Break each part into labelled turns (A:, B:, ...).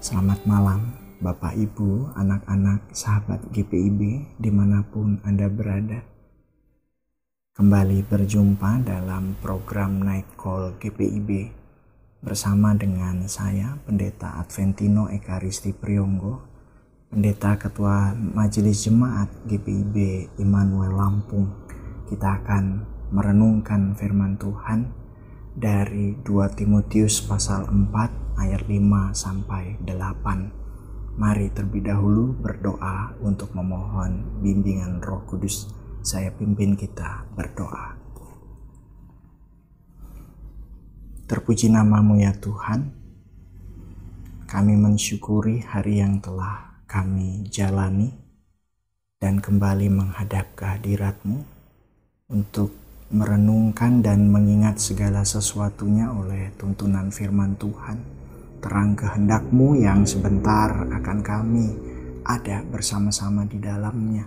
A: Selamat malam Bapak Ibu, anak-anak, sahabat GPIB dimanapun Anda berada. Kembali berjumpa dalam program Night Call GPIB bersama dengan saya Pendeta Adventino Ekaristi Priyonggo, Pendeta Ketua Majelis Jemaat GPIB Immanuel Lampung. Kita akan merenungkan firman Tuhan dari 2 Timotius pasal 4 ayat 5 sampai 8. Mari terlebih dahulu berdoa untuk memohon bimbingan Roh Kudus. Saya pimpin kita berdoa. Terpuji nama-Mu ya Tuhan. Kami mensyukuri hari yang telah kami jalani dan kembali menghadap kehadirat-Mu untuk merenungkan dan mengingat segala sesuatunya oleh tuntunan firman Tuhan. Terang kehendak-Mu yang sebentar akan kami ada bersama-sama di dalamnya.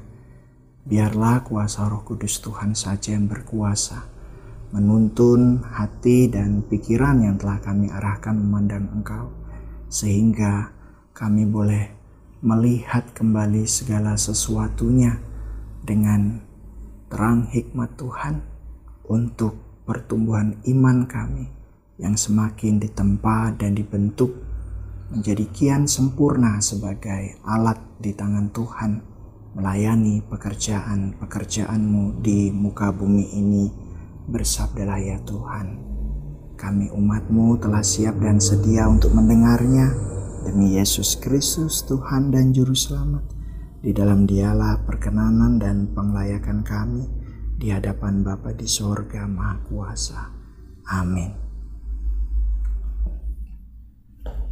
A: Biarlah kuasa Roh Kudus Tuhan saja yang berkuasa, menuntun hati dan pikiran yang telah kami arahkan memandang Engkau, sehingga kami boleh melihat kembali segala sesuatunya dengan terang hikmat Tuhan untuk pertumbuhan iman kami yang semakin ditempa dan dibentuk menjadi kian sempurna sebagai alat di tangan Tuhan melayani pekerjaan-Mu di muka bumi ini. Bersabdalah ya Tuhan, kami umat-Mu telah siap dan sedia untuk mendengarnya. Demi Yesus Kristus Tuhan dan Juru Selamat, di dalam Dialah perkenanan dan penglayakan kami di hadapan Bapa di sorga Maha Kuasa. Amin.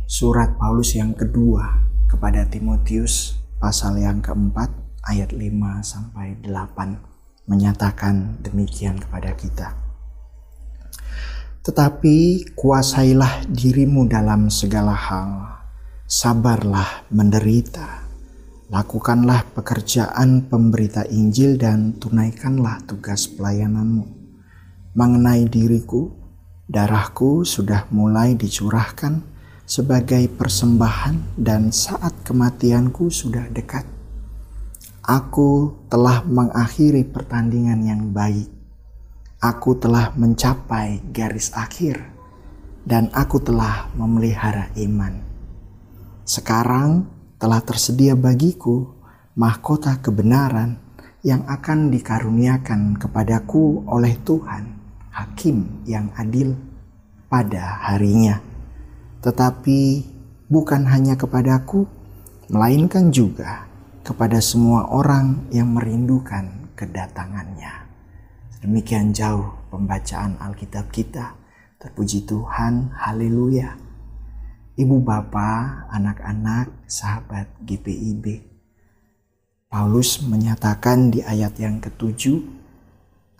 A: Surat Paulus yang kedua kepada Timotius pasal yang keempat ayat 5 sampai 8 menyatakan demikian kepada kita. Tetapi kuasailah dirimu dalam segala hal, sabarlah menderita, lakukanlah pekerjaan pemberita Injil dan tunaikanlah tugas pelayananmu. Mengenai diriku, darahku sudah mulai dicurahkan sebagai persembahan dan saat kematianku sudah dekat. Aku telah mengakhiri pertandingan yang baik. Aku telah mencapai garis akhir dan aku telah memelihara iman. Sekarang telah tersedia bagiku mahkota kebenaran yang akan dikaruniakan kepadaku oleh Tuhan, Hakim yang adil pada harinya. Tetapi bukan hanya kepadaku, melainkan juga kepada semua orang yang merindukan kedatangannya. Demikian jauh pembacaan Alkitab kita. Terpuji Tuhan, haleluya. Ibu bapa, anak-anak, sahabat GPIB. Paulus menyatakan di ayat yang ke-7,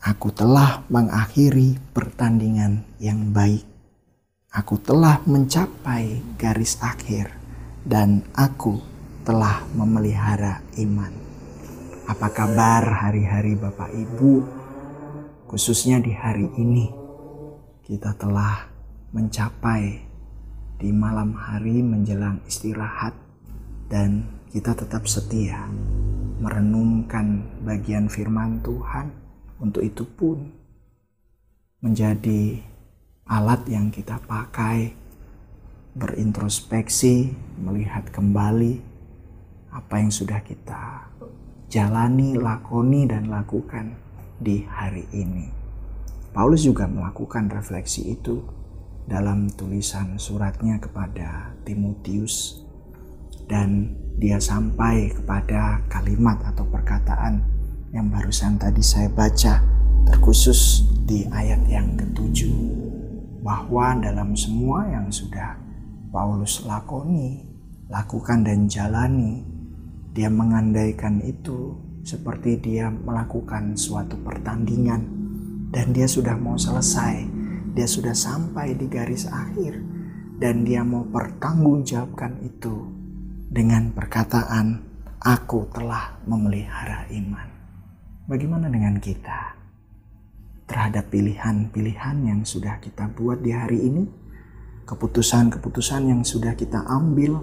A: aku telah mengakhiri pertandingan yang baik. Aku telah mencapai garis akhir dan aku telah memelihara iman. Apa kabar hari-hari Bapak Ibu? Khususnya di hari ini kita telah mencapai di malam hari menjelang istirahat dan kita tetap setia merenungkan bagian firman Tuhan. Untuk itu pun menjadi alat yang kita pakai berintrospeksi, melihat kembali apa yang sudah kita jalani, lakoni, dan lakukan di hari ini. Paulus juga melakukan refleksi itu dalam tulisan suratnya kepada Timotius, dan dia sampai kepada kalimat atau perkataan yang barusan tadi saya baca, terkhusus di ayat yang ke-7. Bahwa dalam semua yang sudah Paulus lakoni, lakukan dan jalani, dia mengandaikan itu seperti dia melakukan suatu pertandingan dan dia sudah mau selesai, dia sudah sampai di garis akhir dan dia mau pertanggungjawabkan itu dengan perkataan, aku telah memelihara iman. Bagaimana dengan kita? Terhadap pilihan-pilihan yang sudah kita buat di hari ini, keputusan-keputusan yang sudah kita ambil,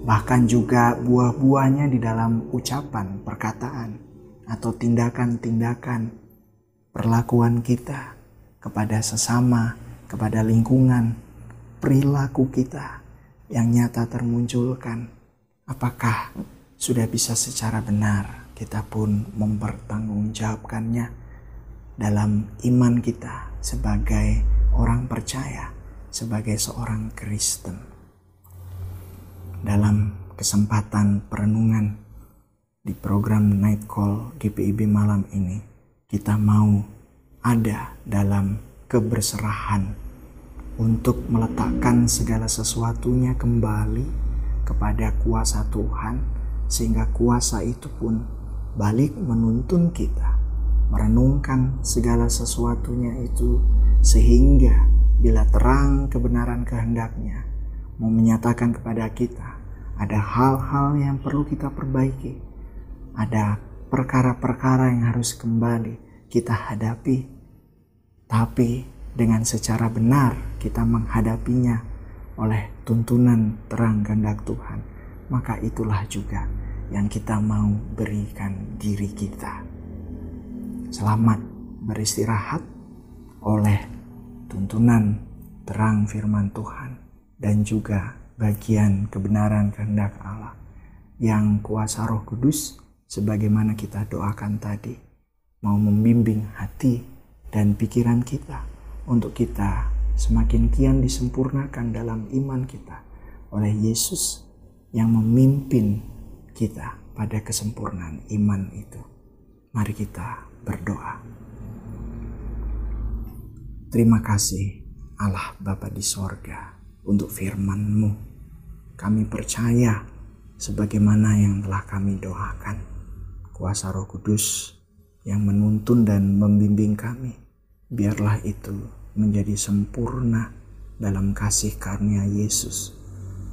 A: bahkan juga buah-buahnya di dalam ucapan, perkataan, atau tindakan-tindakan perlakuan kita kepada sesama, kepada lingkungan, perilaku kita yang nyata termunculkan. Apakah sudah bisa secara benar kita pun mempertanggungjawabkannya dalam iman kita sebagai orang percaya, sebagai seorang Kristen. Dalam kesempatan perenungan di program Night Call GPIB malam ini, kita mau ada dalam keberserahan untuk meletakkan segala sesuatunya kembali kepada kuasa Tuhan, sehingga kuasa itu pun balik menuntun kita merenungkan segala sesuatunya itu, sehingga bila terang kebenaran kehendak-Nya mau menyatakan kepada kita ada hal-hal yang perlu kita perbaiki, ada perkara-perkara yang harus kembali kita hadapi, tapi dengan secara benar kita menghadapinya oleh tuntunan terang kehendak Tuhan, maka itulah juga yang kita mau berikan diri kita. Selamat beristirahat oleh tuntunan terang firman Tuhan dan juga bagian kebenaran kehendak Allah yang kuasa Roh Kudus sebagaimana kita doakan tadi mau membimbing hati dan pikiran kita untuk kita semakin kian disempurnakan dalam iman kita oleh Yesus yang memimpin kita pada kesempurnaan iman itu. Mari kita berdoa. Terima kasih Allah Bapa di sorga untuk firman-Mu. Kami percaya sebagaimana yang telah kami doakan. Kuasa Roh Kudus yang menuntun dan membimbing kami, biarlah itu menjadi sempurna dalam kasih karunia Yesus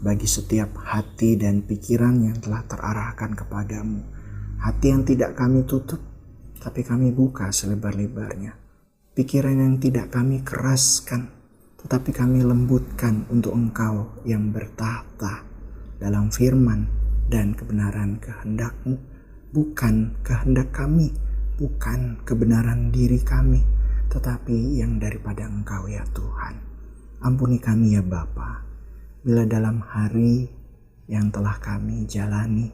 A: bagi setiap hati dan pikiran yang telah terarahkan kepadamu. Hati yang tidak kami tutup, tapi kami buka selebar-lebarnya. Pikiran yang tidak kami keraskan, tetapi kami lembutkan untuk Engkau yang bertahta dalam firman dan kebenaran kehendak-Mu. Bukan kehendak kami, bukan kebenaran diri kami, tetapi yang daripada Engkau ya Tuhan. Ampuni kami ya Bapa, bila dalam hari yang telah kami jalani,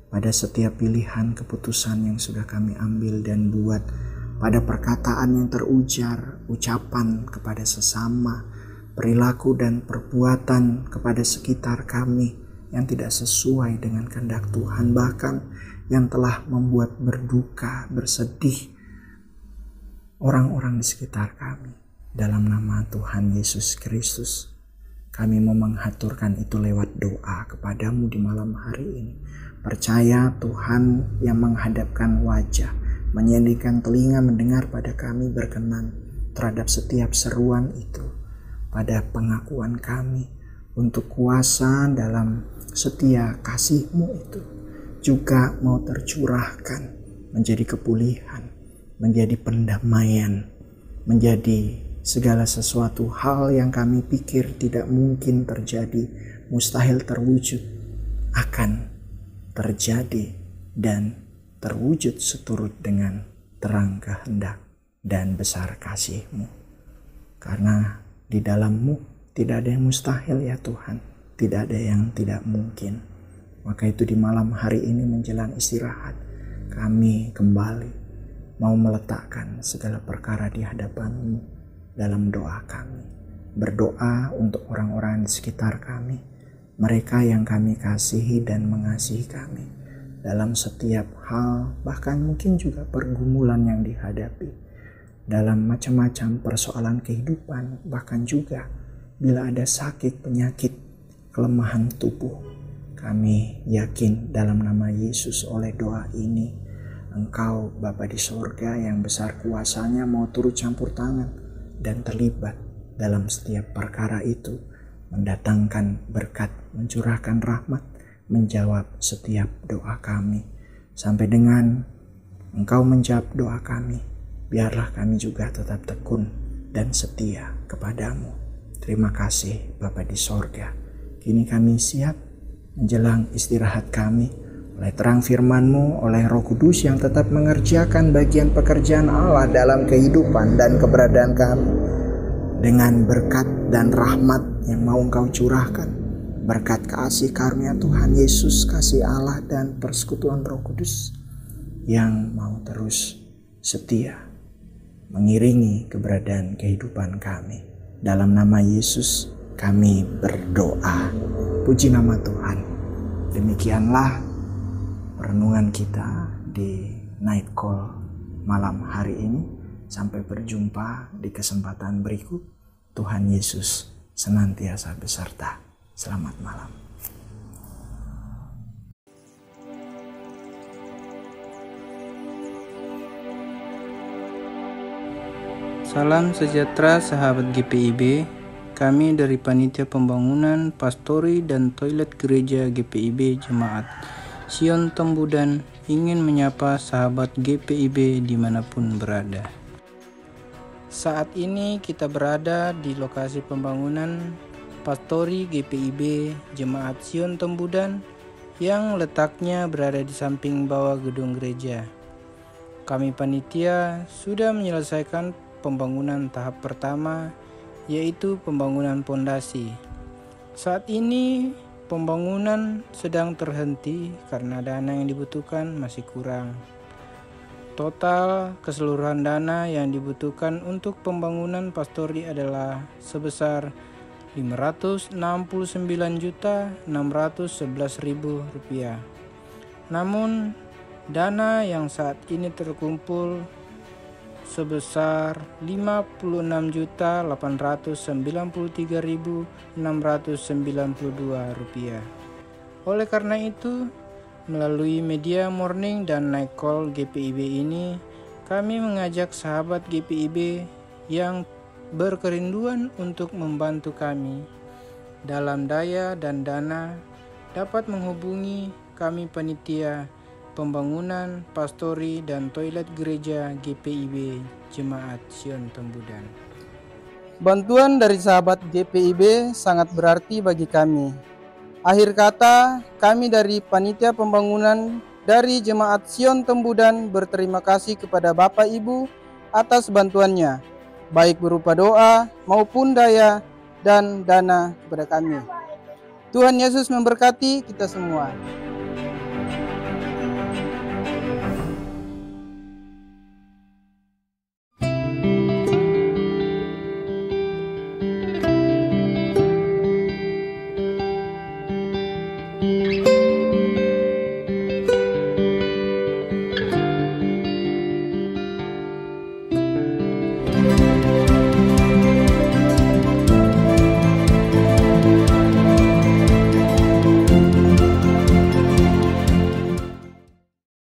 A: pada setiap pilihan keputusan yang sudah kami ambil dan buat, pada perkataan yang terujar, ucapan kepada sesama, perilaku dan perbuatan kepada sekitar kami yang tidak sesuai dengan kehendak Tuhan, bahkan yang telah membuat berduka, bersedih orang-orang di sekitar kami. Dalam nama Tuhan Yesus Kristus, kami mau menghaturkan itu lewat doa kepadamu di malam hari ini. Percaya Tuhan yang menghadapkan wajah, menyediakan telinga mendengar pada kami, berkenan terhadap setiap seruan itu, pada pengakuan kami untuk kuasa dalam setia kasih-Mu itu juga mau tercurahkan menjadi kepulihan, menjadi pendamaian, menjadi segala sesuatu hal yang kami pikir tidak mungkin terjadi, mustahil terwujud, akan terjadi dan terwujud seturut dengan terang kehendak dan besar kasih-Mu. Karena di dalam-Mu tidak ada yang mustahil ya Tuhan, tidak ada yang tidak mungkin. Maka itu di malam hari ini menjelang istirahat, kami kembali mau meletakkan segala perkara di hadapan-Mu dalam doa kami. Berdoa untuk orang-orang di sekitar kami, mereka yang kami kasihi dan mengasihi kami dalam setiap hal, bahkan mungkin juga pergumulan yang dihadapi dalam macam-macam persoalan kehidupan, bahkan juga bila ada sakit, penyakit, kelemahan tubuh. Kami yakin dalam nama Yesus oleh doa ini, Engkau Bapa di sorga yang besar kuasanya mau turut campur tangan dan terlibat dalam setiap perkara itu, mendatangkan berkat, mencurahkan rahmat, menjawab setiap doa kami. Sampai dengan Engkau menjawab doa kami, biarlah kami juga tetap tekun dan setia kepadamu. Terima kasih Bapa di sorga. Kini kami siap menjelang istirahat kami, oleh terang firman-Mu, oleh Roh Kudus yang tetap mengerjakan bagian pekerjaan Allah dalam kehidupan dan keberadaan kami, dengan berkat dan rahmat yang mau Engkau curahkan, berkat kasih karunia Tuhan Yesus, kasih Allah dan persekutuan Roh Kudus yang mau terus setia mengiringi keberadaan kehidupan kami. Dalam nama Yesus kami berdoa. Puji nama Tuhan. Demikianlah renungan kita di Night Call malam hari ini. Sampai berjumpa di kesempatan berikut. Tuhan Yesus senantiasa beserta. Selamat malam.
B: Salam sejahtera sahabat GPIB. Kami dari Panitia Pembangunan, Pastori, dan Toilet Gereja GPIB Jemaat Sion Tembudan ingin menyapa sahabat GPIB dimanapun berada. Saat ini kita berada di lokasi pembangunan Pastori GPIB Jemaat Sion Tembudan yang letaknya berada di samping bawah gedung gereja. Kami panitia sudah menyelesaikan pembangunan tahap pertama, yaitu pembangunan pondasi. Saat ini pembangunan sedang terhenti karena dana yang dibutuhkan masih kurang. Total keseluruhan dana yang dibutuhkan untuk pembangunan pastori adalah sebesar Rp569.611.000. Namun dana yang saat ini terkumpul sebesar Rp58.893.692. Oleh karena itu, melalui media morning dan night call GPIB ini, kami mengajak sahabat GPIB yang berkerinduan untuk membantu kami dalam daya dan dana dapat menghubungi kami panitia pembangunan, pastori, dan toilet gereja GPIB Jemaat Sion Tembudan. Bantuan dari sahabat GPIB sangat berarti bagi kami. Akhir kata, kami dari Panitia Pembangunan dari Jemaat Sion Tembudan berterima kasih kepada Bapak Ibu atas bantuannya, baik berupa doa maupun daya dan dana kepada kami. Tuhan Yesus memberkati kita semua.